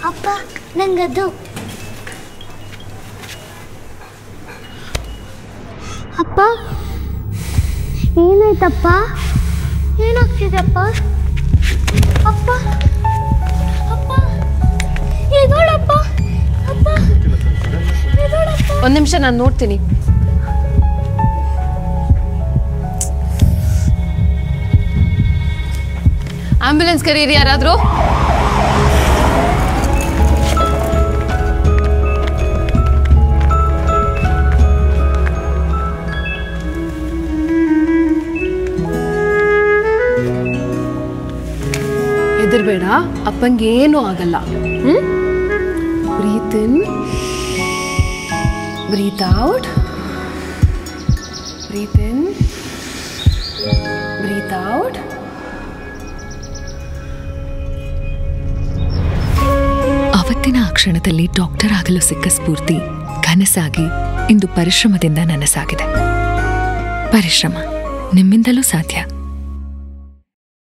ಅಪ್ಪ ನಂಗದು. ಅಪ್ಪ ಏನಾಯ್ತಪ್ಪ? ಏನಾಗ್ತಿದೆಪ್ಪ? ಅಪ್ಪ ಅಪ್ಪ ಎದೋಳಪ್ಪ. ಅಪ್ಪ ಎದೋಳಪ್ಪ. ಒಂದು ನಿಮಿಷ ನಾನು ನೋಡ್ತೀನಿ. ಆಂಬ್ಯುಲೆನ್ಸ್ ಕರೀರಿ ಯಾರಾದರೂ. ಹೆದರ್ಬೇಡ, ಅಪ್ಪಂಗೇನೂ ಆಗಲ್ಲ. ಬ್ರೀತ್ ಇನ್, ಬ್ರೀತ್ ಔಟ್, ಬ್ರೀತ್ ಇನ್, ಬ್ರೀತ್ ಔಟ್. ಅವತ್ತಿನ ಆ ಕ್ಷಣದಲ್ಲಿ ಡಾಕ್ಟರ್ ಆಗಲು ಸಿಕ್ಕ ಸ್ಫೂರ್ತಿ ಕನಸಾಗಿ ಇಂದು ಪರಿಶ್ರಮದಿಂದ ನನಸಾಗಿದೆ. ಪರಿಶ್ರಮ ನಿಮ್ಮಿಂದಲೂ ಸಾಧ್ಯ.